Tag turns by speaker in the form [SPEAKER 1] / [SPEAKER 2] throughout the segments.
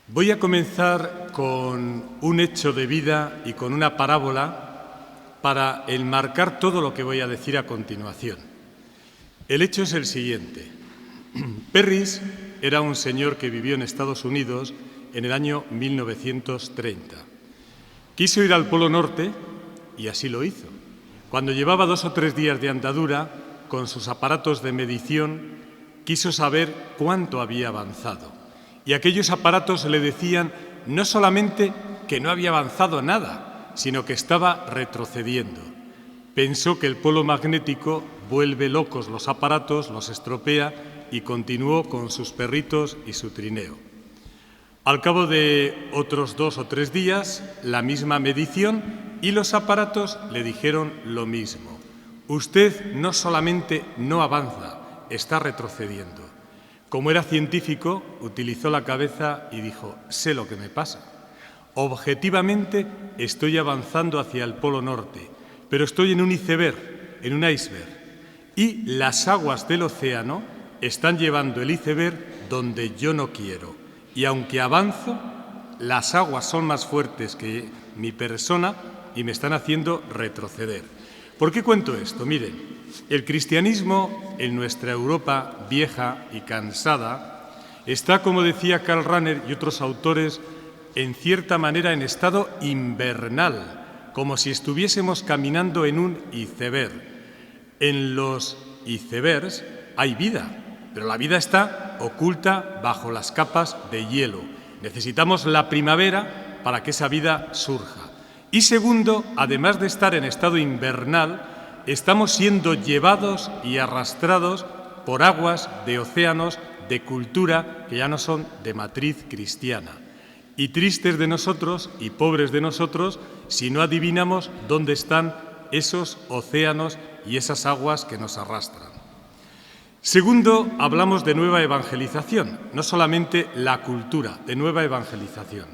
[SPEAKER 1] Voy a comenzar con un hecho de vida y con una parábola para enmarcar todo lo que voy a decir a continuación. El hecho es el siguiente. Perris era un señor que vivió en Estados Unidos en el año 1930. Quiso ir al Polo Norte y así lo hizo. Cuando llevaba 2 o 3 días de andadura, con sus aparatos de medición, quiso saber cuánto había avanzado. Y aquellos aparatos le decían no solamente que no había avanzado nada, sino que estaba retrocediendo. Pensó que el polo magnético vuelve locos los aparatos, los estropea y continuó con sus perritos y su trineo. Al cabo de otros 2 o 3 días, la misma medición y los aparatos le dijeron lo mismo. Usted no solamente no avanza, está retrocediendo. Como era científico, utilizó la cabeza y dijo, sé lo que me pasa. Objetivamente estoy avanzando hacia el Polo Norte, pero estoy en un iceberg, y las aguas del océano están llevando el iceberg donde yo no quiero. Y aunque avanzo, las aguas son más fuertes que mi persona y me están haciendo retroceder. ¿Por qué cuento esto? Miren, el cristianismo en nuestra Europa vieja y cansada está, como decía Karl Rahner y otros autores, en cierta manera en estado invernal, como si estuviésemos caminando en un iceberg. En los icebergs hay vida, pero la vida está oculta bajo las capas de hielo. Necesitamos la primavera para que esa vida surja. Y segundo, además de estar en estado invernal, estamos siendo llevados y arrastrados por aguas de océanos de cultura que ya no son de matriz cristiana. Y tristes de nosotros y pobres de nosotros si no adivinamos dónde están esos océanos y esas aguas que nos arrastran. Segundo, hablamos de nueva evangelización, no solamente la cultura, de nueva evangelización.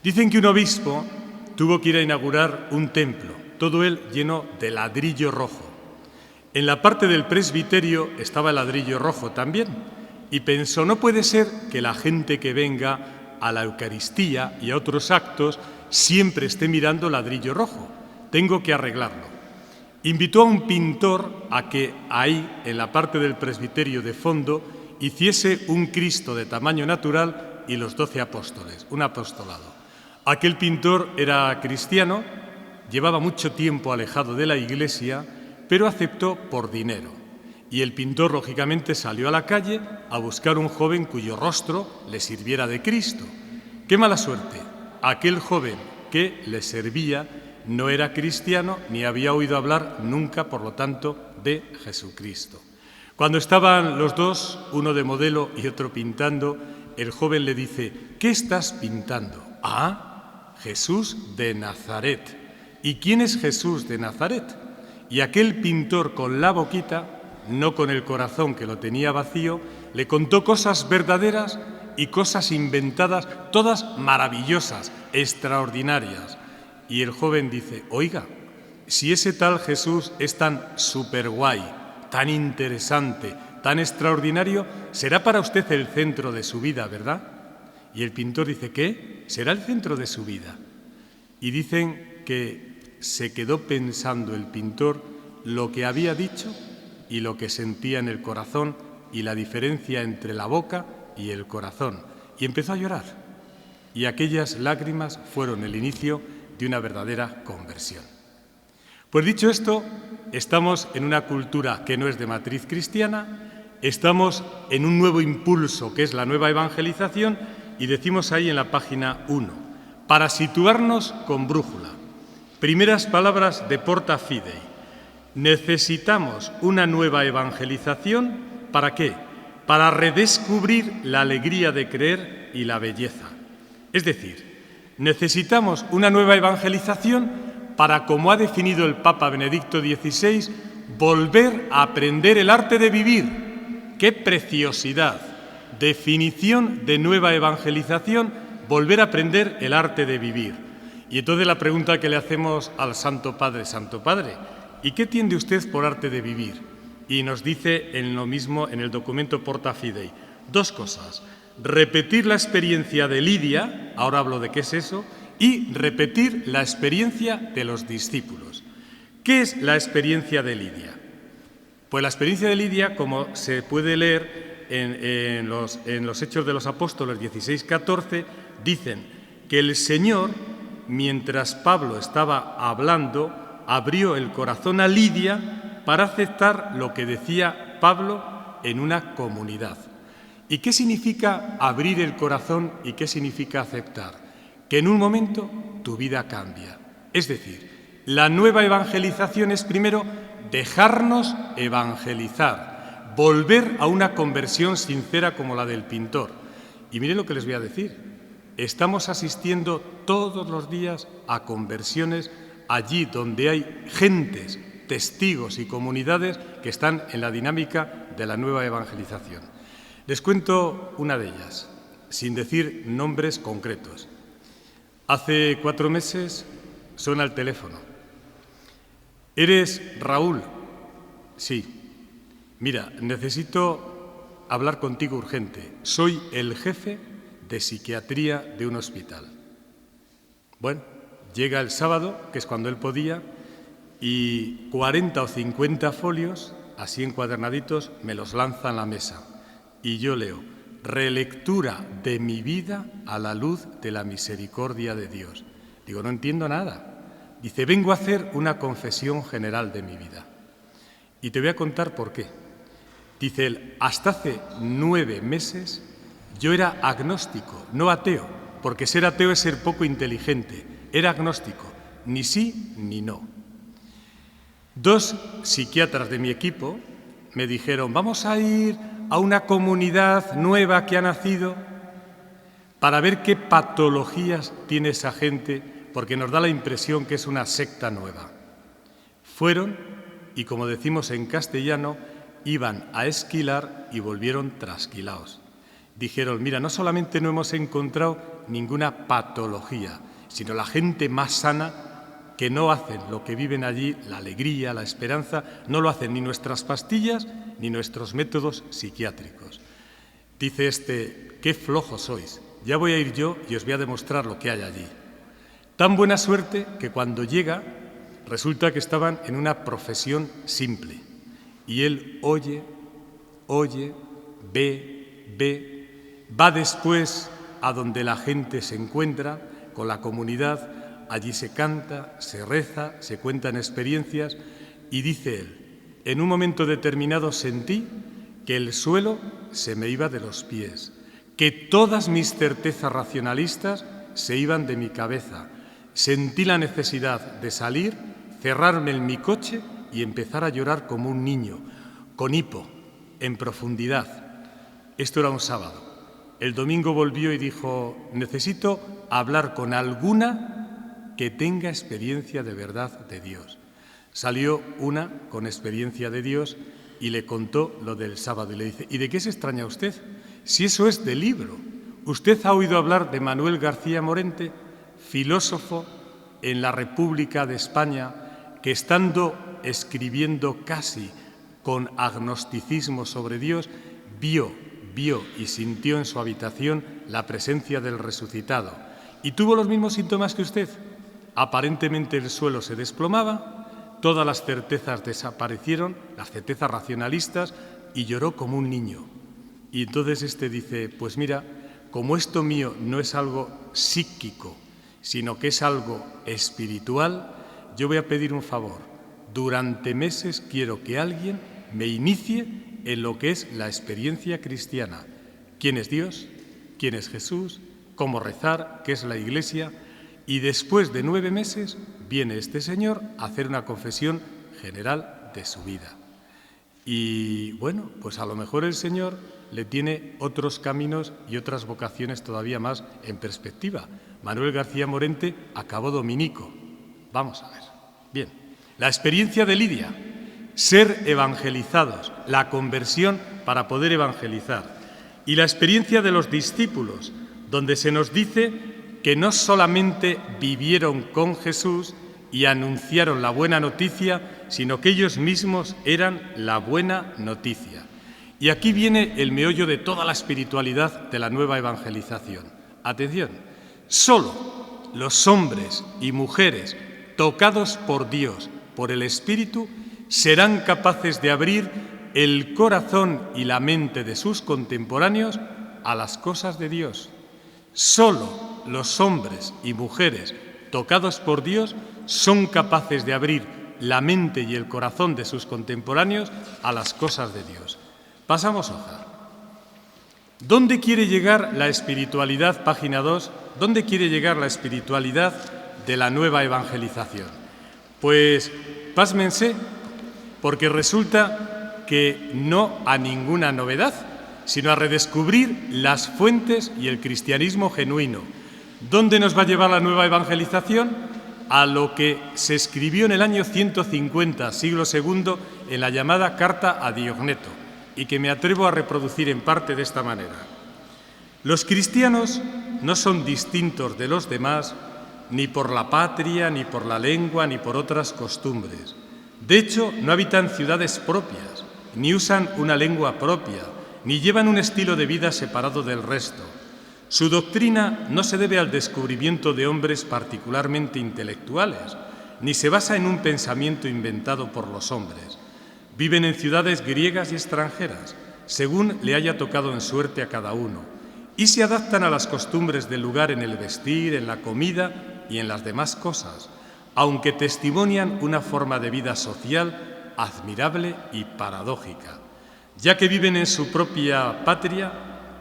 [SPEAKER 1] Dicen que un obispo tuvo que ir a inaugurar un templo, todo él lleno de ladrillo rojo. En la parte del presbiterio estaba el ladrillo rojo también, y pensó, no puede ser que la gente que venga a la Eucaristía y a otros actos siempre esté mirando ladrillo rojo, tengo que arreglarlo. Invitó a un pintor a que ahí, en la parte del presbiterio de fondo, hiciese un Cristo de tamaño natural y los 12 apóstoles, un apostolado. Aquel pintor era cristiano, llevaba mucho tiempo alejado de la Iglesia, pero aceptó por dinero. Y el pintor, lógicamente, salió a la calle a buscar un joven cuyo rostro le sirviera de Cristo. ¡Qué mala suerte! Aquel joven que le servía no era cristiano ni había oído hablar nunca, por lo tanto, de Jesucristo. Cuando estaban los dos, uno de modelo y otro pintando, el joven le dice, ¿qué estás pintando? Ah, Jesús de Nazaret. ¿Y quién es Jesús de Nazaret? Y aquel pintor con la boquita, no con el corazón que lo tenía vacío, le contó cosas verdaderas y cosas inventadas, todas maravillosas, extraordinarias. Y el joven dice, oiga, si ese tal Jesús es tan superguay, tan interesante, tan extraordinario, será para usted el centro de su vida, ¿verdad? Y el pintor dice, ¿qué? Será el centro de su vida. Y dicen que se quedó pensando el pintor lo que había dicho y lo que sentía en el corazón y la diferencia entre la boca y el corazón. Y empezó a llorar. Y aquellas lágrimas fueron el inicio de una verdadera conversión. Pues dicho esto, estamos en una cultura que no es de matriz cristiana, estamos en un nuevo impulso que es la nueva evangelización y decimos ahí en la página 1, para situarnos con brújula. Primeras palabras de Porta Fidei. Necesitamos una nueva evangelización, ¿para qué? Para redescubrir la alegría de creer y la belleza. Es decir, necesitamos una nueva evangelización para, como ha definido el Papa Benedicto XVI, volver a aprender el arte de vivir. ¡Qué preciosidad! Definición de nueva evangelización, volver a aprender el arte de vivir. Y entonces la pregunta que le hacemos al Santo Padre, ¿y qué entiende usted por arte de vivir? Y nos dice en lo mismo en el documento Porta Fidei, 2 cosas. repetir la experiencia de Lidia, ahora hablo de qué es eso, y repetir la experiencia de los discípulos. ¿Qué es la experiencia de Lidia? Pues la experiencia de Lidia, como se puede leer en los Hechos de los Apóstoles 16-14, dicen que el Señor, mientras Pablo estaba hablando, abrió el corazón a Lidia para aceptar lo que decía Pablo en una comunidad. ¿Y qué significa abrir el corazón y qué significa aceptar? Que en un momento tu vida cambia. Es decir, la nueva evangelización es primero dejarnos evangelizar, volver a una conversión sincera como la del pintor. Y miren lo que les voy a decir. Estamos asistiendo todos los días a conversiones allí donde hay gentes, testigos y comunidades que están en la dinámica de la nueva evangelización. Les cuento una de ellas, sin decir nombres concretos. Hace 4 meses suena el teléfono. ¿Eres Raúl? Sí. Mira, necesito hablar contigo urgente. Soy el jefe de psiquiatría de un hospital. Bueno, llega el sábado, que es cuando él podía, y 40 o 50 folios, así encuadernaditos, me los lanza en la mesa. Y yo leo, relectura de mi vida a la luz de la misericordia de Dios. Digo, no entiendo nada. Dice, vengo a hacer una confesión general de mi vida. Y te voy a contar por qué. Dice él, hasta hace 9 meses yo era agnóstico, no ateo, porque ser ateo es ser poco inteligente. Era agnóstico, ni sí ni no. 2 psiquiatras de mi equipo me dijeron, vamos a ir a una comunidad nueva que ha nacido para ver qué patologías tiene esa gente, porque nos da la impresión que es una secta nueva. Fueron y, como decimos en castellano, iban a esquilar y volvieron trasquilaos. Dijeron, mira, no solamente no hemos encontrado ninguna patología, sino la gente más sana que no hacen lo que viven allí, la alegría, la esperanza, no lo hacen ni nuestras pastillas ni nuestros métodos psiquiátricos. Dice este, qué flojos sois, ya voy a ir yo y os voy a demostrar lo que hay allí. Tan buena suerte que cuando llega resulta que estaban en una profesión simple y él oye, ve, va después a donde la gente se encuentra con la comunidad, allí se canta, se reza, se cuentan experiencias y dice él, en un momento determinado sentí que el suelo se me iba de los pies, que todas mis certezas racionalistas se iban de mi cabeza. Sentí la necesidad de salir, cerrarme en mi coche y empezar a llorar como un niño, con hipo, en profundidad. Esto era un sábado. El domingo volvió y dijo, necesito hablar con alguna que tenga experiencia de verdad de Dios. Salió una con experiencia de Dios y le contó lo del sábado y le dice, ¿y de qué se extraña usted? Si eso es del libro. ¿Usted ha oído hablar de Manuel García Morente, filósofo en la República de España, que estando escribiendo casi con agnosticismo sobre Dios, vio y sintió en su habitación la presencia del resucitado y tuvo los mismos síntomas que usted? Aparentemente el suelo se desplomaba, todas las certezas desaparecieron, las certezas racionalistas, y lloró como un niño. Y entonces este dice, pues mira, como esto mío no es algo psíquico, sino que es algo espiritual, yo voy a pedir un favor. Durante meses quiero que alguien me inicie en lo que es la experiencia cristiana. ¿Quién es Dios? ¿Quién es Jesús? ¿Cómo rezar? ¿Qué es la Iglesia? Y después de 9 meses viene este señor a hacer una confesión general de su vida. Y bueno, pues a lo mejor el Señor le tiene otros caminos y otras vocaciones todavía más en perspectiva. Manuel García Morente acabó dominico. Vamos a ver. Bien, la experiencia de Lidia, ser evangelizados, la conversión para poder evangelizar. Y la experiencia de los discípulos, donde se nos dice que no solamente vivieron con Jesús y anunciaron la buena noticia, sino que ellos mismos eran la buena noticia. Y aquí viene el meollo de toda la espiritualidad de la nueva evangelización. Atención, solo los hombres y mujeres tocados por Dios, por el Espíritu, serán capaces de abrir el corazón y la mente de sus contemporáneos a las cosas de Dios. Solo los hombres y mujeres tocados por Dios son capaces de abrir la mente y el corazón de sus contemporáneos a las cosas de Dios. Pasamos hoja. ¿Dónde quiere llegar la espiritualidad, página 2? ¿Dónde quiere llegar la espiritualidad de la nueva evangelización? Pues pásmense, porque resulta que no a ninguna novedad, sino a redescubrir las fuentes y el cristianismo genuino. ¿Dónde nos va a llevar la nueva evangelización? A lo que se escribió en el año 150, siglo II, en la llamada Carta a Diogneto, y que me atrevo a reproducir en parte de esta manera. Los cristianos no son distintos de los demás ni por la patria, ni por la lengua, ni por otras costumbres. De hecho, no habitan ciudades propias, ni usan una lengua propia, ni llevan un estilo de vida separado del resto. Su doctrina no se debe al descubrimiento de hombres particularmente intelectuales, ni se basa en un pensamiento inventado por los hombres. Viven en ciudades griegas y extranjeras, según le haya tocado en suerte a cada uno, y se adaptan a las costumbres del lugar en el vestir, en la comida y en las demás cosas, aunque testimonian una forma de vida social admirable y paradójica, ya que viven en su propia patria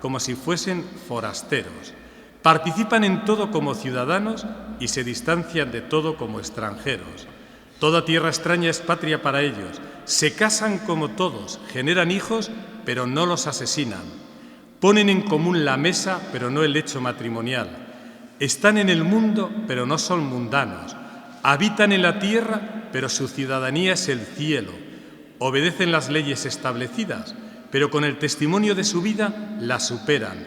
[SPEAKER 1] como si fuesen forasteros, participan en todo como ciudadanos y se distancian de todo como extranjeros. Toda tierra extraña es patria para ellos. Se casan como todos, generan hijos, pero no los asesinan. Ponen en común la mesa, pero no el lecho matrimonial. Están en el mundo, pero no son mundanos. Habitan en la tierra, pero su ciudadanía es el cielo. Obedecen las leyes establecidas, pero con el testimonio de su vida las superan.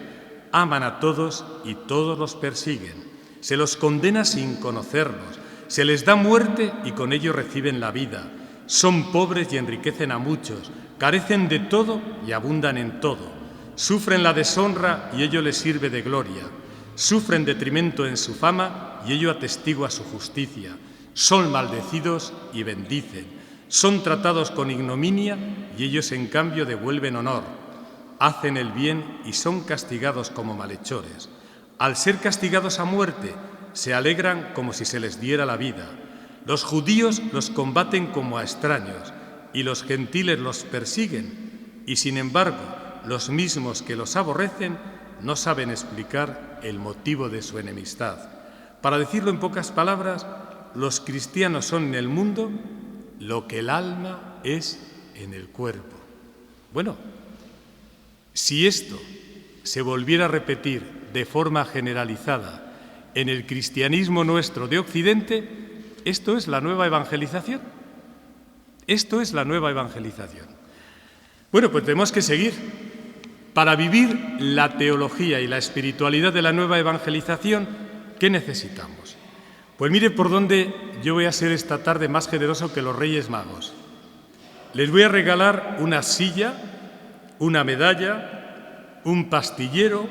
[SPEAKER 1] Aman a todos y todos los persiguen. Se los condena sin conocerlos. Se les da muerte y con ello reciben la vida. Son pobres y enriquecen a muchos. Carecen de todo y abundan en todo. Sufren la deshonra y ello les sirve de gloria. Sufren detrimento en su fama y ello atestigua su justicia. Son maldecidos y bendicen. Son tratados con ignominia y ellos en cambio devuelven honor. Hacen el bien y son castigados como malhechores. Al ser castigados a muerte, se alegran como si se les diera la vida. Los judíos los combaten como a extraños y los gentiles los persiguen, y sin embargo, los mismos que los aborrecen no saben explicar el motivo de su enemistad. Para decirlo en pocas palabras, los cristianos son en el mundo lo que el alma es en el cuerpo. Bueno, si esto se volviera a repetir de forma generalizada en el cristianismo nuestro de Occidente, esto es la nueva evangelización. Esto es la nueva evangelización. Bueno, pues tenemos que seguir. Para vivir la teología y la espiritualidad de la nueva evangelización, ¿qué necesitamos? Pues mire por dónde yo voy a ser esta tarde más generoso que los Reyes Magos. Les voy a regalar una silla, una medalla, un pastillero,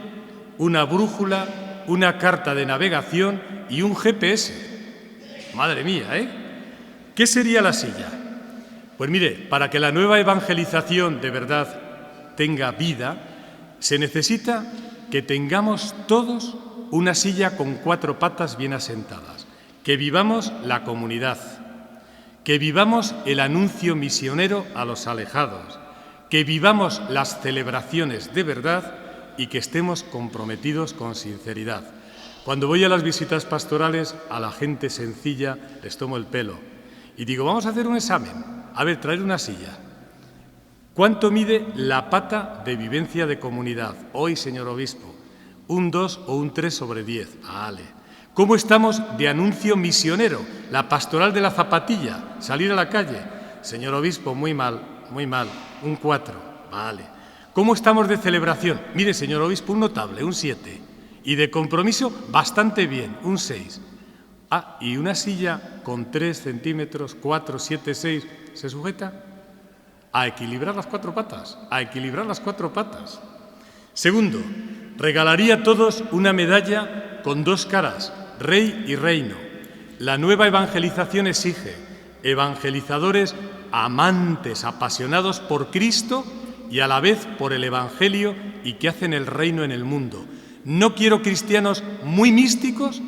[SPEAKER 1] una brújula, una carta de navegación y un GPS. Madre mía, ¿eh? ¿Qué sería la silla? Pues mire, para que la nueva evangelización de verdad tenga vida, se necesita que tengamos todos una silla con 4 patas bien asentadas, que vivamos la comunidad, que vivamos el anuncio misionero a los alejados, que vivamos las celebraciones de verdad y que estemos comprometidos con sinceridad. Cuando voy a las visitas pastorales, a la gente sencilla les tomo el pelo y digo, vamos a hacer un examen. A ver, traer una silla. ¿Cuánto mide la pata de vivencia de comunidad? Hoy, señor obispo, un 2 o un 3 sobre 10. Vale. ¿Cómo estamos de anuncio misionero? La pastoral de la zapatilla, salir a la calle. Señor obispo, muy mal, un 4. Vale. ¿Cómo estamos de celebración? Mire, señor obispo, un notable, un 7. Y de compromiso, bastante bien, un 6. Ah, ¿y una silla con 3 centímetros, 4, 7, 6, se sujeta? a equilibrar las cuatro patas, a equilibrar las cuatro patas. Segundo, regalaría a todos una medalla con dos caras, rey y reino. La nueva evangelización exige evangelizadores amantes, apasionados por Cristo y a la vez por el Evangelio y que hacen el reino en el mundo. No quiero cristianos muy místicos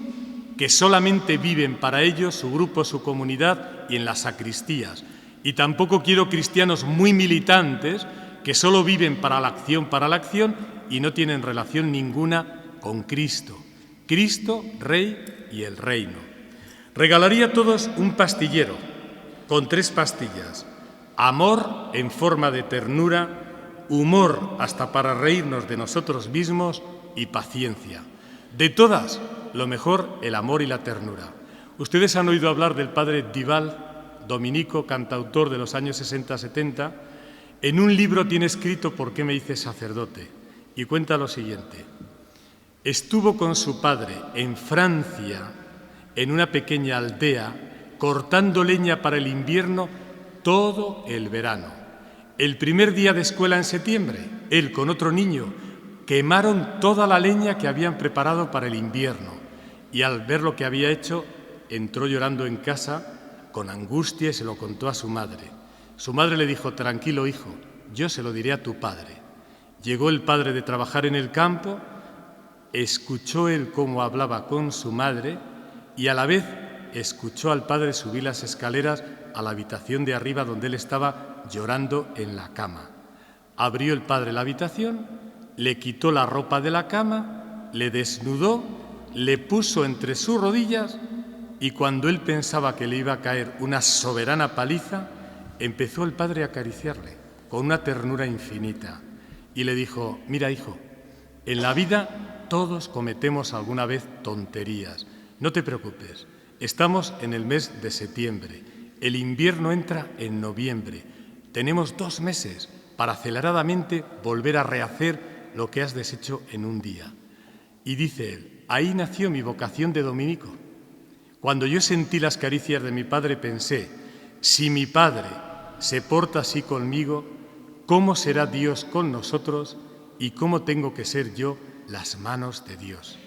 [SPEAKER 1] que solamente viven para ellos, su grupo, su comunidad y en las sacristías. Y tampoco quiero cristianos muy militantes que solo viven para la acción y no tienen relación ninguna con Cristo. Cristo, Rey y el reino. Regalaría a todos un pastillero con 3 pastillas. Amor en forma de ternura, humor hasta para reírnos de nosotros mismos y paciencia. De todas, lo mejor, el amor y la ternura. Ustedes han oído hablar del padre Dival, dominico, cantautor de los años 60-70. En un libro tiene escrito ¿Por qué me hice sacerdote? Y cuenta lo siguiente. Estuvo con su padre en Francia, en una pequeña aldea, cortando leña para el invierno todo el verano. El primer día de escuela en septiembre, él con otro niño, quemaron toda la leña que habían preparado para el invierno y al ver lo que había hecho, entró llorando en casa con angustia y se lo contó a su madre. Su madre le dijo, tranquilo hijo, yo se lo diré a tu padre. Llegó el padre de trabajar en el campo, escuchó él cómo hablaba con su madre y a la vez escuchó al padre subir las escaleras a la habitación de arriba donde él estaba llorando en la cama. Abrió el padre la habitación, le quitó la ropa de la cama, le desnudó, le puso entre sus rodillas y cuando él pensaba que le iba a caer una soberana paliza, empezó el padre a acariciarle con una ternura infinita y le dijo, mira hijo, en la vida todos cometemos alguna vez tonterías, no te preocupes, estamos en el mes de septiembre, el invierno entra en noviembre, tenemos 2 meses para aceleradamente volver a rehacer lo que has deshecho en un día. Y dice él, ahí nació mi vocación de dominico. Cuando yo sentí las caricias de mi padre pensé, si mi padre se porta así conmigo, ¿cómo será Dios con nosotros y cómo tengo que ser yo las manos de Dios?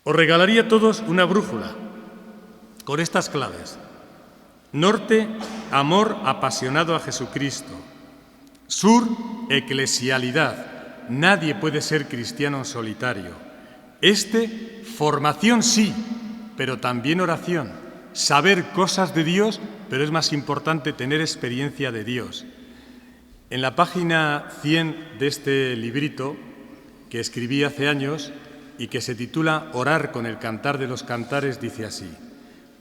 [SPEAKER 1] Os regalaría a todos una brújula con estas claves. Norte, amor apasionado a Jesucristo. Sur, eclesialidad. Nadie puede ser cristiano en solitario. Este, formación sí, pero también oración. Saber cosas de Dios, pero es más importante tener experiencia de Dios. En la página 100 de este librito, que escribí hace años y que se titula Orar con el cantar de los cantares, dice así.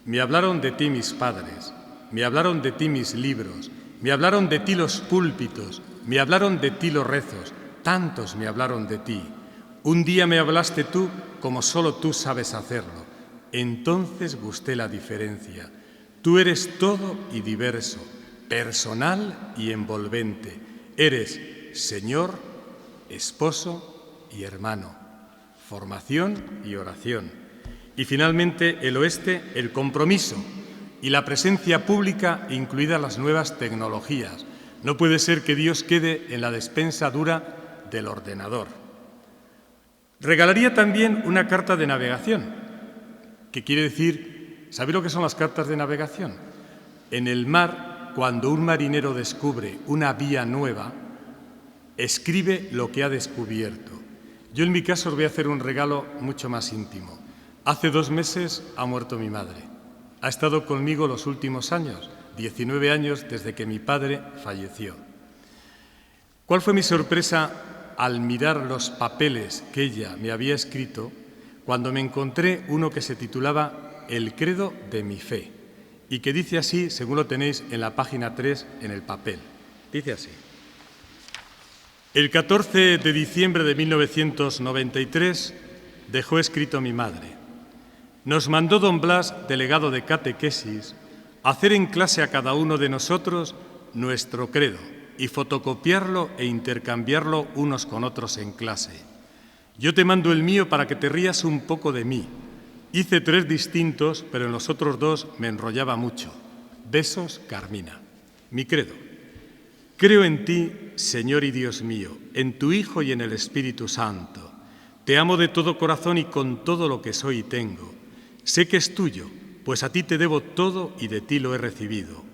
[SPEAKER 1] Me hablaron de ti mis padres, me hablaron de ti mis libros, me hablaron de ti los púlpitos, me hablaron de ti los rezos, tantos me hablaron de ti. Un día me hablaste tú como solo tú sabes hacerlo. Entonces gusté la diferencia. Tú eres todo y diverso, personal y envolvente. Eres Señor, esposo y hermano. Formación y oración. Y finalmente el oeste, el compromiso y la presencia pública, incluidas las nuevas tecnologías. No puede ser que Dios quede en la despensa dura del ordenador. Regalaría también una carta de navegación, que quiere decir, ¿sabe lo que son las cartas de navegación? En el mar, cuando un marinero descubre una vía nueva, escribe lo que ha descubierto. Yo en mi caso os voy a hacer un regalo mucho más íntimo. Hace 2 meses ha muerto mi madre. Ha estado conmigo los últimos años, 19 años desde que mi padre falleció. ¿Cuál fue mi sorpresa al mirar los papeles que ella me había escrito cuando me encontré uno que se titulaba El credo de mi fe y que dice así, según lo tenéis en la página 3 en el papel? Dice así. El 14 de diciembre de 1993 dejó escrito mi madre. Nos mandó don Blas, delegado de catequesis, hacer en clase a cada uno de nosotros nuestro credo y fotocopiarlo e intercambiarlo unos con otros en clase. Yo te mando el mío para que te rías un poco de mí. Hice 3 distintos, pero en los otros 2 me enrollaba mucho. Besos, Carmina. Mi credo. Creo en ti, Señor y Dios mío, en tu Hijo y en el Espíritu Santo. Te amo de todo corazón y con todo lo que soy y tengo. Sé que es tuyo, pues a ti te debo todo y de ti lo he recibido.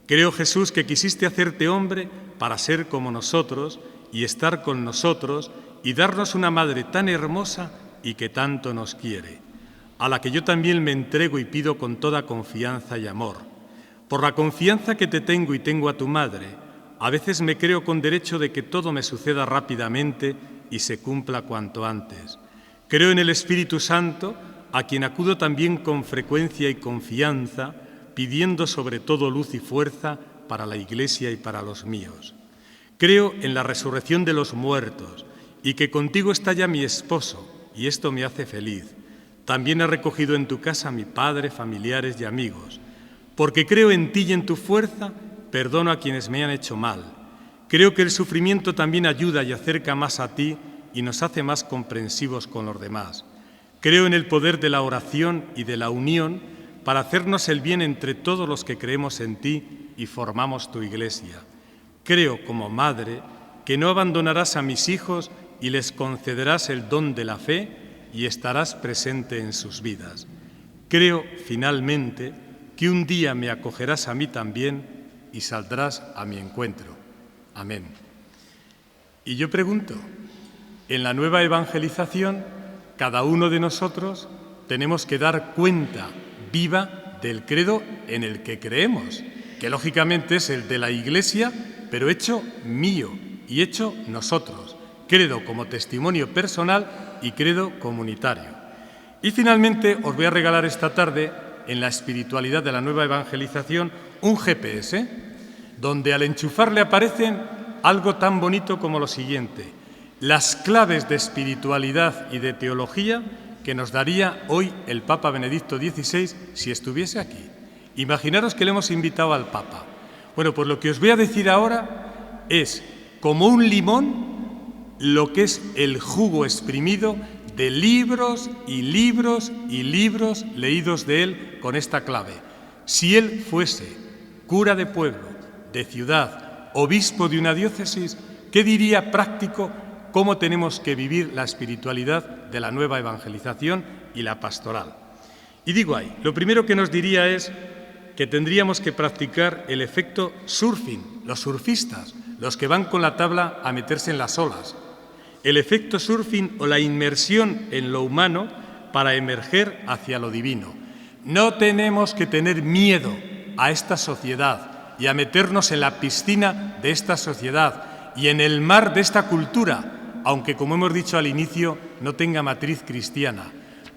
[SPEAKER 1] Creo, Jesús, que quisiste hacerte hombre para ser como nosotros y estar con nosotros y darnos una madre tan hermosa y que tanto nos quiere, a la que yo también me entrego y pido con toda confianza y amor. Por la confianza que te tengo y tengo a tu madre, a veces me creo con derecho de que todo me suceda rápidamente y se cumpla cuanto antes. Creo en el Espíritu Santo, a quien acudo también con frecuencia y confianza, pidiendo sobre todo luz y fuerza para la Iglesia y para los míos. Creo en la resurrección de los muertos y que contigo está ya mi esposo, y esto me hace feliz. También he recogido en tu casa a mi padre, familiares y amigos. Porque creo en ti y en tu fuerza, perdono a quienes me han hecho mal. Creo que el sufrimiento también ayuda y acerca más a ti y nos hace más comprensivos con los demás. Creo en el poder de la oración y de la unión para hacernos el bien entre todos los que creemos en ti y formamos tu Iglesia. Creo, como madre, que no abandonarás a mis hijos y les concederás el don de la fe y estarás presente en sus vidas. Creo, finalmente, que un día me acogerás a mí también y saldrás a mi encuentro. Amén. Y yo pregunto, en la nueva evangelización, cada uno de nosotros tenemos que dar cuenta viva del credo en el que creemos, que lógicamente es el de la Iglesia, pero hecho mío y hecho nosotros. Credo como testimonio personal y credo comunitario. Y finalmente os voy a regalar esta tarde, en la espiritualidad de la nueva evangelización, un GPS, donde al enchufarle aparecen algo tan bonito como lo siguiente: las claves de espiritualidad y de teología que nos daría hoy el Papa Benedicto XVI si estuviese aquí. Imaginaros que le hemos invitado al Papa. Bueno, pues lo que os voy a decir ahora es, como un limón, lo que es el jugo exprimido de libros y libros y libros leídos de él con esta clave. Si él fuese cura de pueblo, de ciudad, obispo de una diócesis, ¿qué diría práctico cómo tenemos que vivir la espiritualidad de la nueva evangelización y la pastoral? Y digo ahí, lo primero que nos diría es que tendríamos que practicar el efecto surfing, los surfistas, los que van con la tabla a meterse en las olas. El efecto surfing o la inmersión en lo humano para emerger hacia lo divino. No tenemos que tener miedo a esta sociedad y a meternos en la piscina de esta sociedad y en el mar de esta cultura, aunque, como hemos dicho al inicio, no tenga matriz cristiana.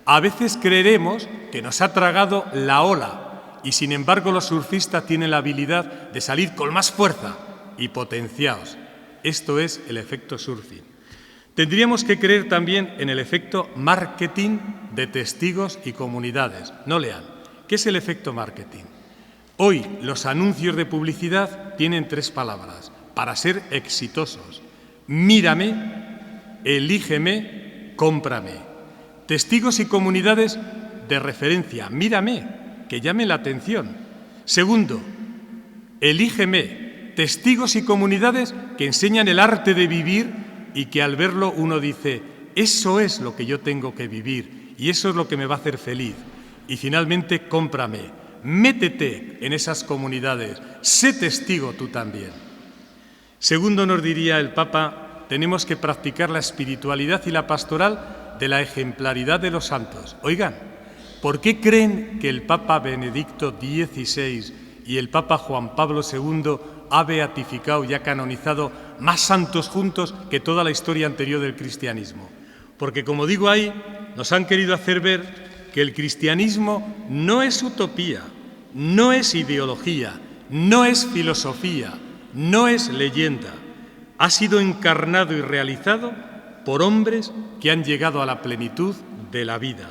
[SPEAKER 1] A veces creeremos que nos ha tragado la ola y, sin embargo, los surfistas tienen la habilidad de salir con más fuerza y potenciados. Esto es el efecto surfing. Tendríamos que creer también en el efecto marketing de testigos y comunidades. No lean. ¿Qué es el efecto marketing? Hoy los anuncios de publicidad tienen 3 palabras para ser exitosos: mírame, elígeme, cómprame. Testigos y comunidades de referencia: mírame, que llame la atención. Segundo, elígeme. Testigos y comunidades que enseñan el arte de vivir y que al verlo uno dice, eso es lo que yo tengo que vivir y eso es lo que me va a hacer feliz. Y finalmente, cómprame, métete en esas comunidades, sé testigo tú también. Segundo, nos diría el Papa, tenemos que practicar la espiritualidad y la pastoral de la ejemplaridad de los santos. Oigan, ¿por qué creen que el Papa Benedicto XVI y el Papa Juan Pablo II ha beatificado y ha canonizado más santos juntos que toda la historia anterior del cristianismo? Porque, como digo ahí, nos han querido hacer ver que el cristianismo no es utopía, no es ideología, no es filosofía, no es leyenda. Ha sido encarnado y realizado por hombres que han llegado a la plenitud de la vida,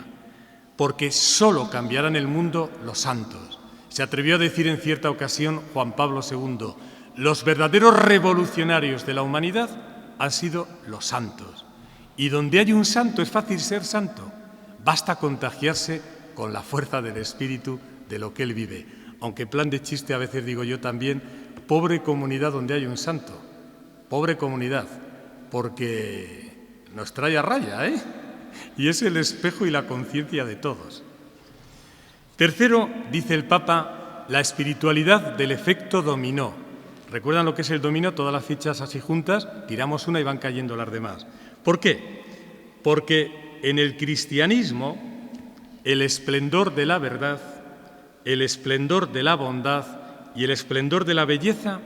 [SPEAKER 1] porque solo cambiarán el mundo los santos. Se atrevió a decir en cierta ocasión Juan Pablo II, los verdaderos revolucionarios de la humanidad han sido los santos. Y donde hay un santo es fácil ser santo. Basta contagiarse con la fuerza del Espíritu de lo que él vive. Aunque en plan de chiste a veces digo yo también, pobre comunidad donde hay un santo, pobre comunidad, porque nos trae a raya, ¿eh? Y es el espejo y la conciencia de todos. Tercero, dice el Papa, la espiritualidad del efecto dominó. ¿Recuerdan lo que es el dominó? Todas las fichas así juntas, tiramos una y van cayendo las demás. ¿Por qué? Porque en el cristianismo el esplendor de la verdad, el esplendor de la bondad y el esplendor de la belleza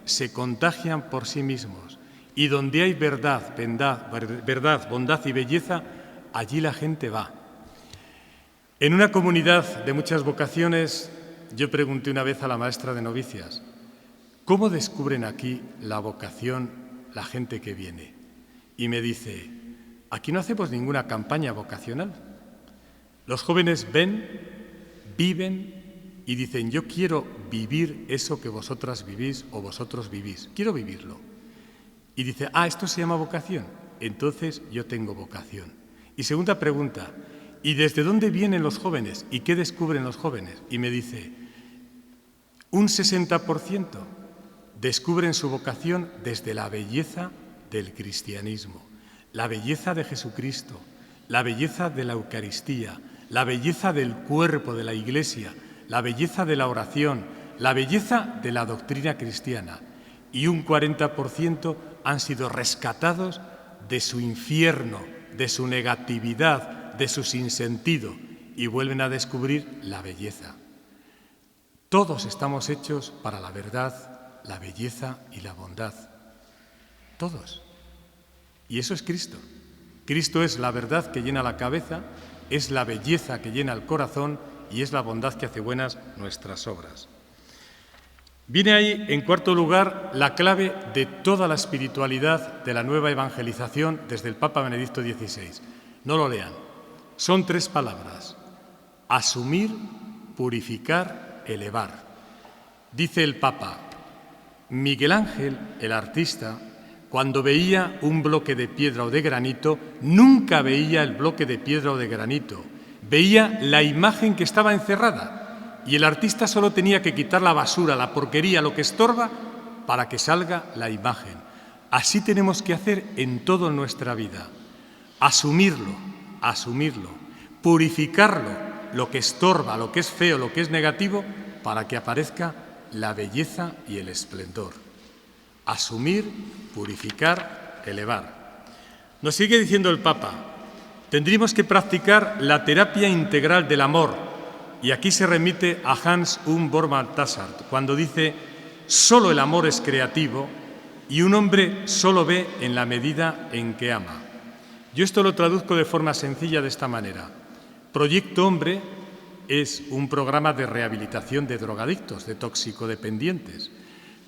[SPEAKER 1] se contagian por sí mismos. Y donde hay verdad, bondad y belleza, allí la gente va. En una comunidad de muchas vocaciones, yo pregunté una vez a la maestra de novicias, ¿cómo descubren aquí la vocación la gente que viene? Y me dice, aquí no hacemos ninguna campaña vocacional. Los jóvenes ven, viven y dicen, yo quiero vivir eso que vosotras vivís o vosotros vivís. Quiero vivirlo. Y dice, esto se llama vocación. Entonces yo tengo vocación. Y segunda pregunta, ¿y desde dónde vienen los jóvenes? ¿Y qué descubren los jóvenes? Y me dice, un 60% descubren su vocación desde la belleza del cristianismo, la belleza de Jesucristo, la belleza de la Eucaristía, la belleza del cuerpo de la Iglesia, la belleza de la oración, la belleza de la doctrina cristiana. Y un 40% han sido rescatados de su infierno, de su negatividad, de su sinsentido, y vuelven a descubrir la belleza. Todos estamos hechos para la verdad, la belleza y la bondad. Todos. Y eso es Cristo. Cristo es la verdad que llena la cabeza, es la belleza que llena el corazón y es la bondad que hace buenas nuestras obras. Viene ahí, en cuarto lugar, la clave de toda la espiritualidad de la nueva evangelización desde el Papa Benedicto XVI. No lo lean. Son 3 palabras. Asumir, purificar, elevar. Dice el Papa, Miguel Ángel, el artista, cuando veía un bloque de piedra o de granito, nunca veía el bloque de piedra o de granito. Veía la imagen que estaba encerrada. Y el artista solo tenía que quitar la basura, la porquería, lo que estorba, para que salga la imagen. Así tenemos que hacer en toda nuestra vida. Asumirlo, purificarlo, lo que estorba, lo que es feo, lo que es negativo, para que aparezca la belleza y el esplendor. Asumir, purificar, elevar. Nos sigue diciendo el Papa, tendríamos que practicar la terapia integral del amor. Y aquí se remite a Hans von Balthasar, cuando dice, solo el amor es creativo y un hombre solo ve en la medida en que ama. Yo esto lo traduzco de forma sencilla de esta manera. Proyecto Hombre es un programa de rehabilitación de drogadictos, de toxicodependientes.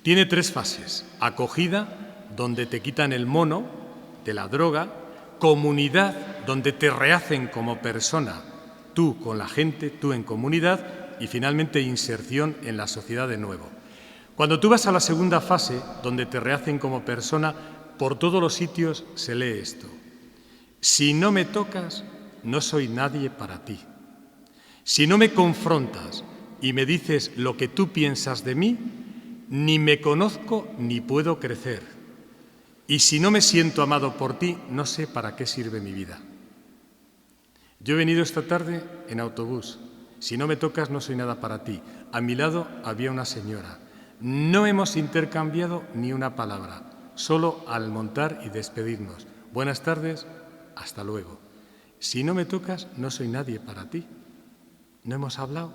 [SPEAKER 1] Tiene 3 fases. Acogida, donde te quitan el mono de la droga. Comunidad, donde te rehacen como persona, tú con la gente, tú en comunidad. Y finalmente inserción en la sociedad de nuevo. Cuando tú vas a la segunda fase, donde te rehacen como persona, por todos los sitios se lee esto. Si no me tocas, no soy nadie para ti. Si no me confrontas y me dices lo que tú piensas de mí, ni me conozco ni puedo crecer. Y si no me siento amado por ti, no sé para qué sirve mi vida. Yo he venido esta tarde en autobús. Si no me tocas, no soy nada para ti. A mi lado había una señora. No hemos intercambiado ni una palabra, solo al montar y despedirnos. Buenas tardes, hasta luego. Si no me tocas, no soy nadie para ti. No hemos hablado.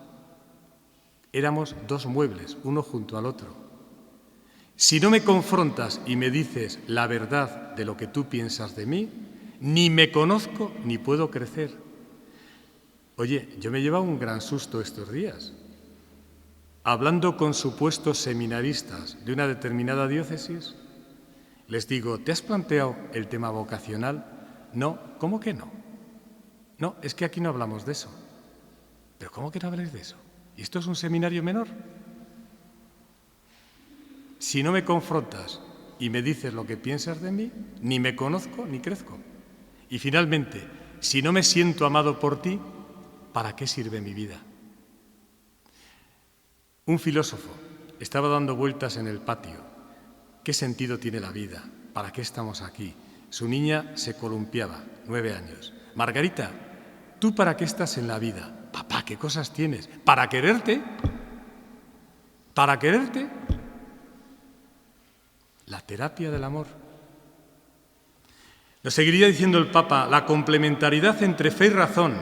[SPEAKER 1] Éramos 2 muebles, uno junto al otro. Si no me confrontas y me dices la verdad de lo que tú piensas de mí, ni me conozco ni puedo crecer. Oye, yo me he llevado un gran susto estos días. Hablando con supuestos seminaristas de una determinada diócesis, les digo, ¿te has planteado el tema vocacional? No, ¿cómo que no? No, es que aquí no hablamos de eso. ¿Pero cómo que no habláis de eso? ¿Y esto es un seminario menor? Si no me confrontas y me dices lo que piensas de mí, ni me conozco ni crezco. Y finalmente, si no me siento amado por ti, ¿para qué sirve mi vida? Un filósofo, estaba dando vueltas en el patio. ¿Qué sentido tiene la vida? ¿Para qué estamos aquí? Su niña se columpiaba, 9 años. Margarita, ¿tú para qué estás en la vida? Papá, ¿qué cosas tienes? ¿Para quererte? ¿Para quererte? La terapia del amor. Nos seguiría diciendo el Papa, la complementariedad entre fe y razón,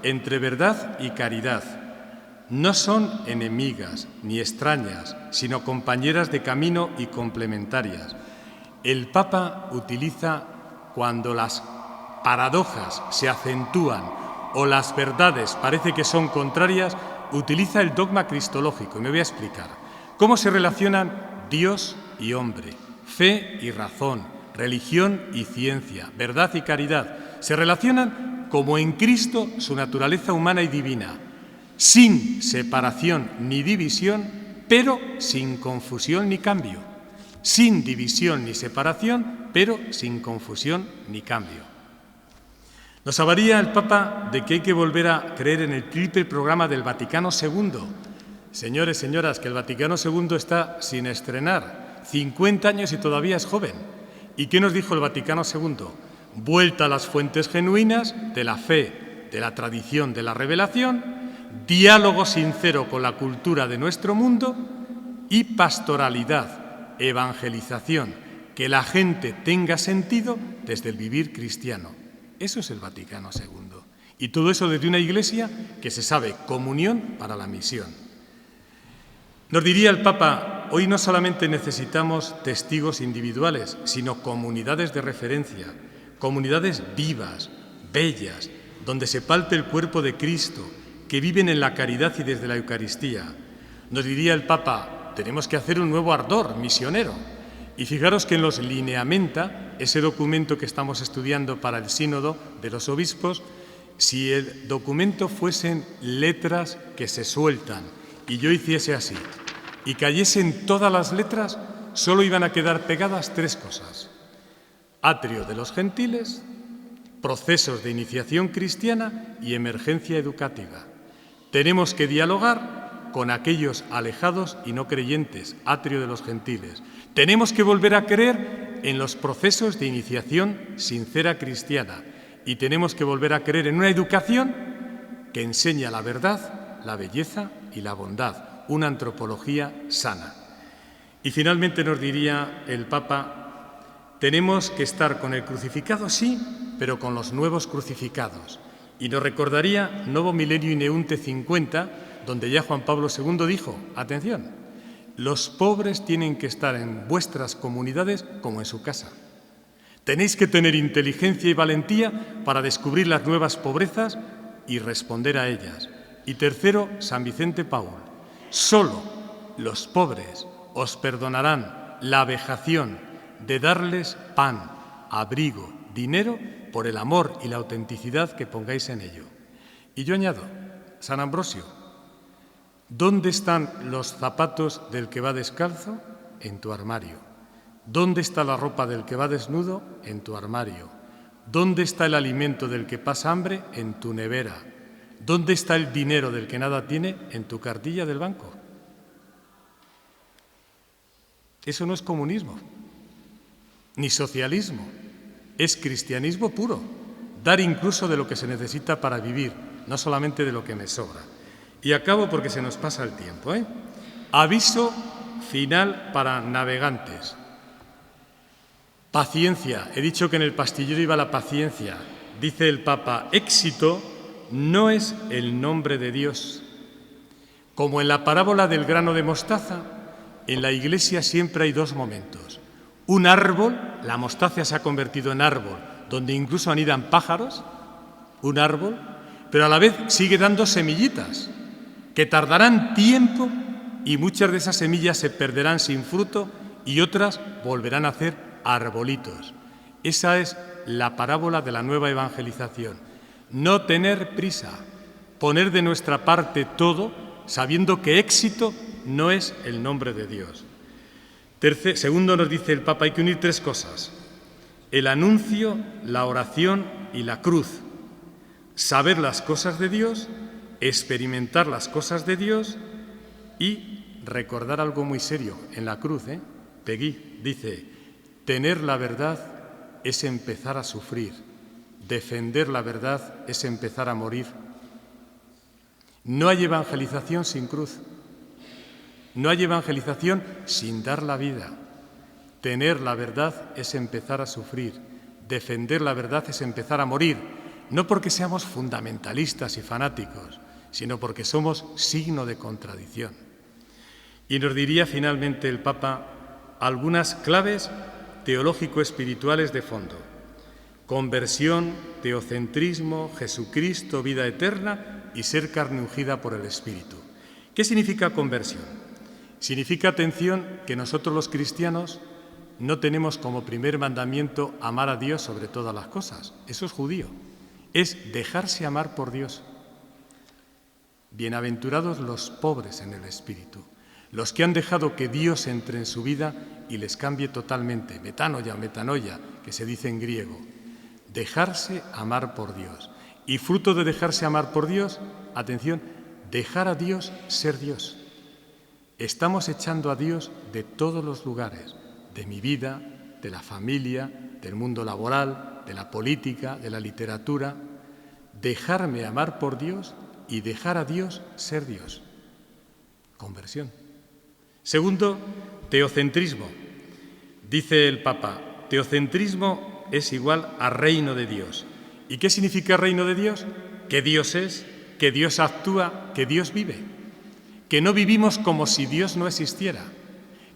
[SPEAKER 1] entre verdad y caridad, no son enemigas ni extrañas, sino compañeras de camino y complementarias. El Papa utiliza, cuando las paradojas se acentúan o las verdades parece que son contrarias, utiliza el dogma cristológico. Y me voy a explicar. ¿Cómo se relacionan Dios y hombre? Fe y razón, religión y ciencia, verdad y caridad. Se relacionan como en Cristo su naturaleza humana y divina, sin separación ni división, pero sin confusión ni cambio. Sin división ni separación, pero sin confusión ni cambio. Nos hablaría el Papa de que hay que volver a creer en el triple programa del Vaticano II. Señores, señoras, que el Vaticano II está sin estrenar, 50 años y todavía es joven. ¿Y qué nos dijo el Vaticano II? Vuelta a las fuentes genuinas de la fe, de la tradición, de la revelación, diálogo sincero con la cultura de nuestro mundo y pastoralidad, evangelización, que la gente tenga sentido desde el vivir cristiano. Eso es el Vaticano II. Y todo eso desde una Iglesia que se sabe comunión para la misión. Nos diría el Papa, hoy no solamente necesitamos testigos individuales, sino comunidades de referencia, comunidades vivas, bellas, donde se palpe el cuerpo de Cristo, que viven en la caridad y desde la Eucaristía. Nos diría el Papa, tenemos que hacer un nuevo ardor misionero. Y fijaros que en los Lineamenta, ese documento que estamos estudiando para el Sínodo de los Obispos, si el documento fuesen letras que se sueltan y yo hiciese así, y cayesen todas las letras, solo iban a quedar pegadas 3 cosas. Atrio de los gentiles, procesos de iniciación cristiana y emergencia educativa. Tenemos que dialogar con aquellos alejados y no creyentes, atrio de los gentiles. Tenemos que volver a creer en los procesos de iniciación sincera cristiana y tenemos que volver a creer en una educación que enseña la verdad, la belleza y la bondad, una antropología sana. Y finalmente nos diría el Papa, tenemos que estar con el crucificado, sí, pero con los nuevos crucificados. Y nos recordaría Novo Milenio Ineunte 50, donde ya Juan Pablo II dijo, atención, los pobres tienen que estar en vuestras comunidades como en su casa. Tenéis que tener inteligencia y valentía para descubrir las nuevas pobrezas y responder a ellas. Y tercero, San Vicente Paúl, solo los pobres os perdonarán la vejación de darles pan, abrigo, dinero, por el amor y la autenticidad que pongáis en ello. Y yo añado, San Ambrosio, ¿dónde están los zapatos del que va descalzo? En tu armario. ¿Dónde está la ropa del que va desnudo? En tu armario. ¿Dónde está el alimento del que pasa hambre? En tu nevera. ¿Dónde está el dinero del que nada tiene? En tu cartilla del banco. Eso no es comunismo, ni socialismo, es cristianismo puro, dar incluso de lo que se necesita para vivir, no solamente de lo que me sobra. Y acabo porque se nos pasa el tiempo, Aviso final para navegantes. Paciencia. He dicho que en el pastillero iba la paciencia. Dice el Papa, éxito no es el nombre de Dios. Como en la parábola del grano de mostaza, en la Iglesia siempre hay 2 momentos. Un árbol, la mostaza se ha convertido en árbol, donde incluso anidan pájaros, un árbol, pero a la vez sigue dando semillitas, que tardarán tiempo y muchas de esas semillas se perderán sin fruto y otras volverán a hacer arbolitos. Esa es la parábola de la nueva evangelización. No tener prisa, poner de nuestra parte todo, sabiendo que éxito no es el nombre de Dios. Segundo, nos dice el Papa, hay que unir 3 cosas. El anuncio, la oración y la cruz. Saber las cosas de Dios, experimentar las cosas de Dios y recordar algo muy serio en la cruz, Peggy dice, tener la verdad es empezar a sufrir, defender la verdad es empezar a morir. No hay evangelización sin cruz, no hay evangelización sin dar la vida. Tener la verdad es empezar a sufrir, defender la verdad es empezar a morir, no porque seamos fundamentalistas y fanáticos, sino porque somos signo de contradicción. Y nos diría finalmente el Papa algunas claves teológico-espirituales de fondo: conversión, teocentrismo, Jesucristo, vida eterna y ser carne ungida por el Espíritu. ¿Qué significa conversión? Significa, atención, que nosotros los cristianos no tenemos como primer mandamiento amar a Dios sobre todas las cosas. Eso es judío. Es dejarse amar por Dios. Bienaventurados los pobres en el espíritu, los que han dejado que Dios entre en su vida y les cambie totalmente. Metanoia, metanoia, que se dice en griego. Dejarse amar por Dios. Y fruto de dejarse amar por Dios, atención, dejar a Dios ser Dios. Estamos echando a Dios de todos los lugares, de mi vida, de la familia, del mundo laboral, de la política, de la literatura. Dejarme amar por Dios y dejar a Dios ser Dios. Conversión. Segundo, teocentrismo. Dice el Papa, teocentrismo es igual a reino de Dios. ¿Y qué significa reino de Dios? Que Dios es, que Dios actúa, que Dios vive. Que no vivimos como si Dios no existiera,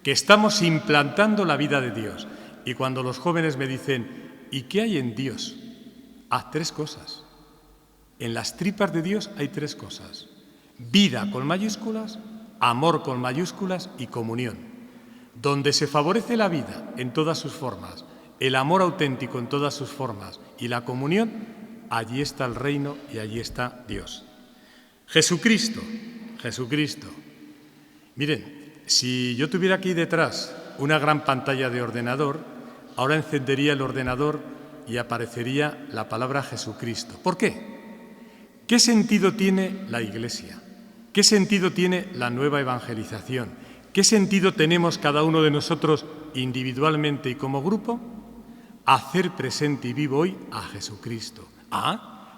[SPEAKER 1] que estamos implantando la vida de Dios. Y cuando los jóvenes me dicen, ¿y qué hay en Dios? Tres cosas. En las tripas de Dios hay tres cosas: vida con mayúsculas, amor con mayúsculas y comunión. Donde se favorece la vida en todas sus formas, el amor auténtico en todas sus formas y la comunión, allí está el reino y allí está Dios. Jesucristo. Miren, si yo tuviera aquí detrás una gran pantalla de ordenador, ahora encendería el ordenador y aparecería la palabra Jesucristo. ¿Por qué? ¿Qué sentido tiene la Iglesia? ¿Qué sentido tiene la nueva evangelización? ¿Qué sentido tenemos cada uno de nosotros individualmente y como grupo? Hacer presente y vivo hoy a Jesucristo.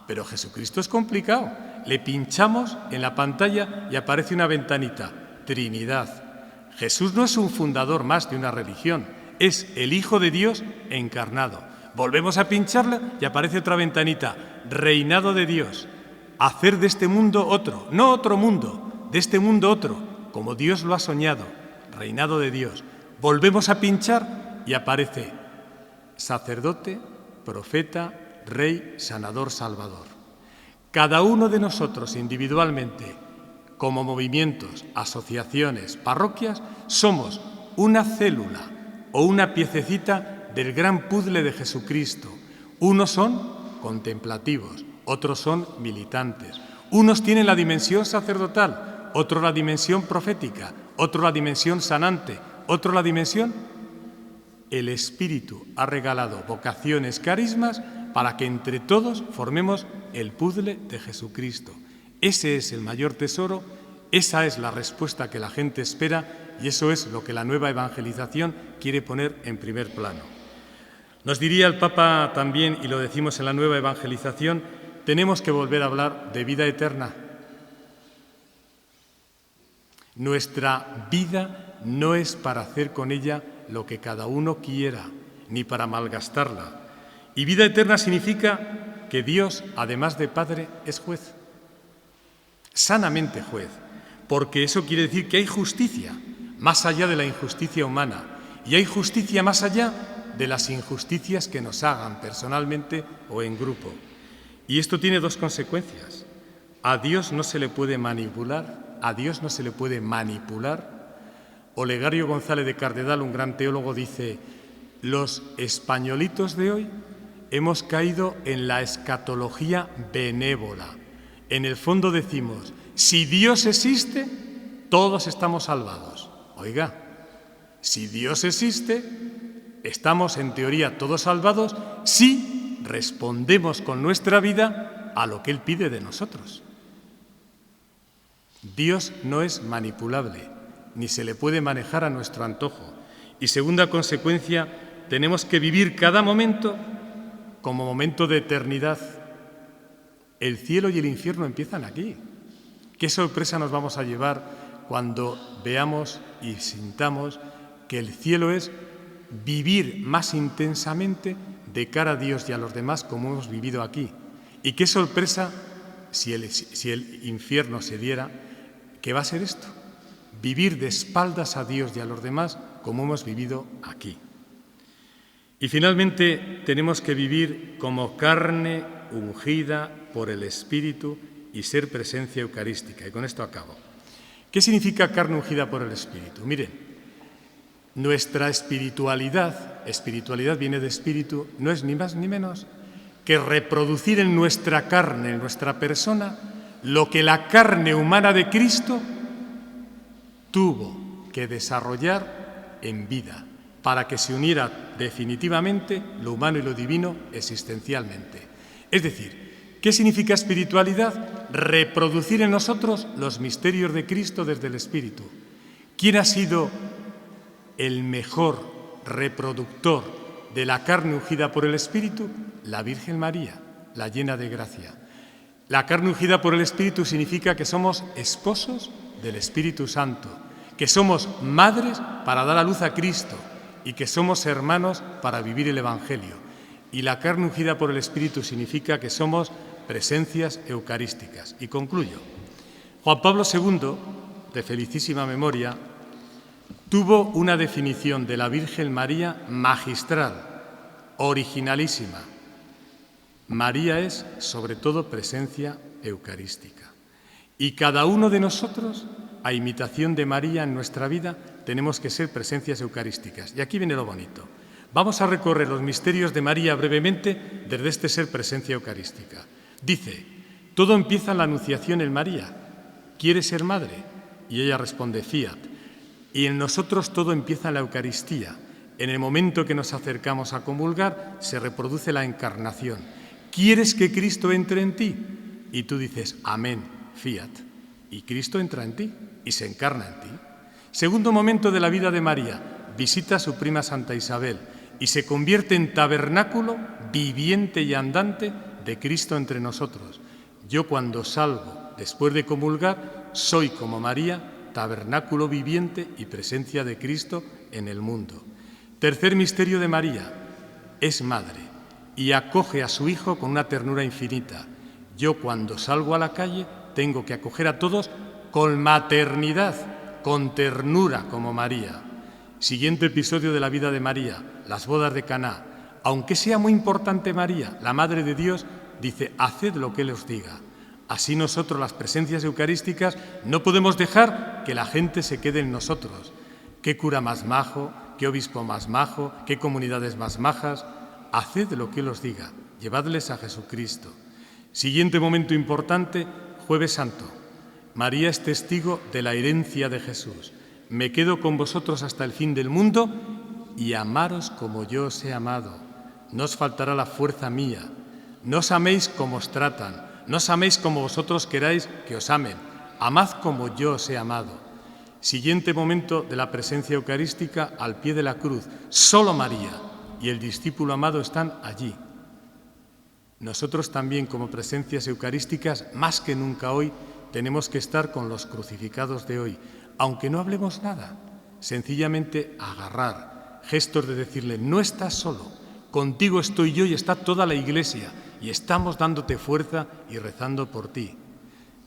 [SPEAKER 1] Pero Jesucristo es complicado. Le pinchamos en la pantalla y aparece una ventanita. Trinidad. Jesús no es un fundador más de una religión, es el Hijo de Dios encarnado. Volvemos a pincharla y aparece otra ventanita. Reinado de Dios. Hacer de este mundo otro, no otro mundo, de este mundo otro, como Dios lo ha soñado. Reinado de Dios. Volvemos a pinchar y aparece sacerdote, profeta, rey, sanador, salvador. Cada uno de nosotros individualmente, como movimientos, asociaciones, parroquias, somos una célula o una piececita del gran puzzle de Jesucristo. Unos son contemplativos, otros son militantes. Unos tienen la dimensión sacerdotal, otros la dimensión profética, otros la dimensión sanante, otros la dimensión... El Espíritu ha regalado vocaciones, carismas, para que entre todos formemos el puzzle de Jesucristo. Ese es el mayor tesoro, esa es la respuesta que la gente espera y eso es lo que la nueva evangelización quiere poner en primer plano. Nos diría el Papa también, y lo decimos en la nueva evangelización, tenemos que volver a hablar de vida eterna. Nuestra vida no es para hacer con ella lo que cada uno quiera, ni para malgastarla. Y vida eterna significa que Dios, además de Padre, es juez. Sanamente juez, porque eso quiere decir que hay justicia más allá de la injusticia humana y hay justicia más allá de las injusticias que nos hagan personalmente o en grupo. Y esto tiene dos consecuencias. A Dios no se le puede manipular, a Dios no se le puede manipular. Olegario González de Cardedal, un gran teólogo, dice: los españolitos de hoy hemos caído en la escatología benévola. En el fondo decimos, si Dios existe, todos estamos salvados. Oiga, si Dios existe, estamos en teoría todos salvados si respondemos con nuestra vida a lo que Él pide de nosotros. Dios no es manipulable. ni se le puede manejar a nuestro antojo. Y segunda consecuencia, tenemos que vivir cada momento como momento de eternidad. El cielo y el infierno empiezan aquí. ¿Qué sorpresa nos vamos a llevar cuando veamos y sintamos que el cielo es vivir más intensamente de cara a Dios y a los demás como hemos vivido aquí? Y qué sorpresa si el infierno se diera, ¿qué va a ser esto? Vivir de espaldas a Dios y a los demás como hemos vivido aquí. Y finalmente tenemos que vivir como carne ungida por el Espíritu y ser presencia eucarística. Y con esto acabo. ¿Qué significa carne ungida por el Espíritu? Miren, nuestra espiritualidad viene de espíritu, no es ni más ni menos que reproducir en nuestra carne, en nuestra persona, lo que la carne humana de Cristo tuvo que desarrollar en vida, para que se uniera definitivamente lo humano y lo divino existencialmente. Es decir, ¿qué significa espiritualidad? Reproducir en nosotros los misterios de Cristo desde el Espíritu. ¿Quién ha sido el mejor reproductor de la carne ungida por el Espíritu? La Virgen María, la llena de gracia. La carne ungida por el Espíritu significa que somos esposos del Espíritu Santo, que somos madres para dar a luz a Cristo y que somos hermanos para vivir el Evangelio. Y la carne ungida por el Espíritu significa que somos presencias eucarísticas. Y concluyo. Juan Pablo II, de felicísima memoria, tuvo una definición de la Virgen María magistral, originalísima. María es, sobre todo, presencia eucarística. Y cada uno de nosotros, a imitación de María en nuestra vida, tenemos que ser presencias eucarísticas. Y aquí viene lo bonito. Vamos a recorrer los misterios de María brevemente desde este ser presencia eucarística. Dice, todo empieza en la anunciación en María. ¿Quieres ser madre? Y ella responde, fiat. Y en nosotros todo empieza en la Eucaristía. En el momento que nos acercamos a comulgar, se reproduce la encarnación. ¿Quieres que Cristo entre en ti? Y tú dices, amén, fiat. Y Cristo entra en ti y se encarna en ti. Segundo momento de la vida de María, visita a su prima Santa Isabel y se convierte en tabernáculo viviente y andante de Cristo entre nosotros. Yo cuando salgo después de comulgar, soy como María, tabernáculo viviente y presencia de Cristo en el mundo. Tercer misterio de María, es madre y acoge a su hijo con una ternura infinita. Yo cuando salgo a la calle tengo que acoger a todos con maternidad, con ternura como María. Siguiente episodio de la vida de María, las bodas de Caná. Aunque sea muy importante María, la Madre de Dios, dice, haced lo que Él os diga. Así nosotros, las presencias eucarísticas, no podemos dejar que la gente se quede en nosotros. ¿Qué cura más majo? ¿Qué obispo más majo? ¿Qué comunidades más majas? Haced lo que Él os diga. Llevadles a Jesucristo. Siguiente momento importante, Jueves Santo. María es testigo de la herencia de Jesús. Me quedo con vosotros hasta el fin del mundo y amaros como yo os he amado. No os faltará la fuerza mía. No os améis como os tratan. No os améis como vosotros queráis que os amen. Amad como yo os he amado. Siguiente momento de la presencia eucarística al pie de la cruz. Solo María y el discípulo amado están allí. Nosotros también, como presencias eucarísticas, más que nunca hoy, tenemos que estar con los crucificados de hoy. Aunque no hablemos nada, sencillamente agarrar, gestos de decirle, no estás solo, contigo estoy yo y está toda la Iglesia, y estamos dándote fuerza y rezando por ti.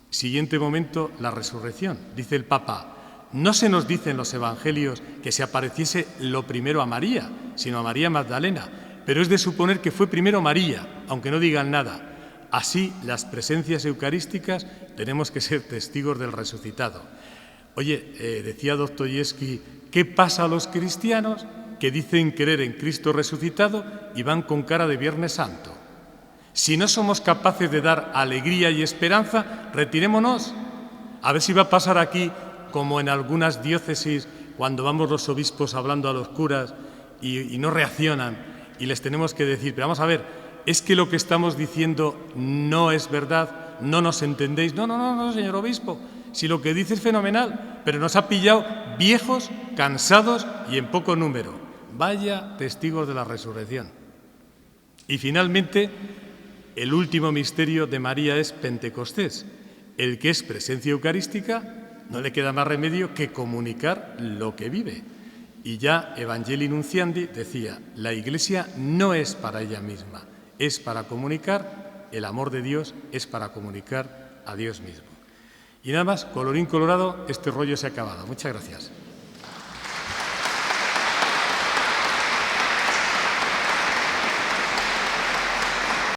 [SPEAKER 1] Siguiente momento, la resurrección. Dice el Papa, no se nos dice en los Evangelios que se apareciese lo primero a María, sino a María Magdalena, pero es de suponer que fue primero María, aunque no digan nada. Así, las presencias eucarísticas tenemos que ser testigos del resucitado. Oye, decía Dostoyevsky, ¿qué pasa a los cristianos que dicen creer en Cristo resucitado y van con cara de Viernes Santo? Si no somos capaces de dar alegría y esperanza, retirémonos. A ver si va a pasar aquí, como en algunas diócesis, cuando vamos los obispos hablando a los curas y no reaccionan, y les tenemos que decir, pero vamos a ver, es que lo que estamos diciendo no es verdad, no nos entendéis. No, señor obispo, Si lo que dice es fenomenal, pero nos ha pillado viejos, cansados y en poco número. Vaya testigos de la resurrección. Y finalmente, el último misterio de María es Pentecostés. El que es presencia eucarística, no le queda más remedio que comunicar lo que vive. Y ya Evangelii Nunciandi decía, la Iglesia no es para ella misma, es para comunicar el amor de Dios, es para comunicar a Dios mismo. Y nada más, colorín colorado, este rollo se ha acabado. Muchas gracias.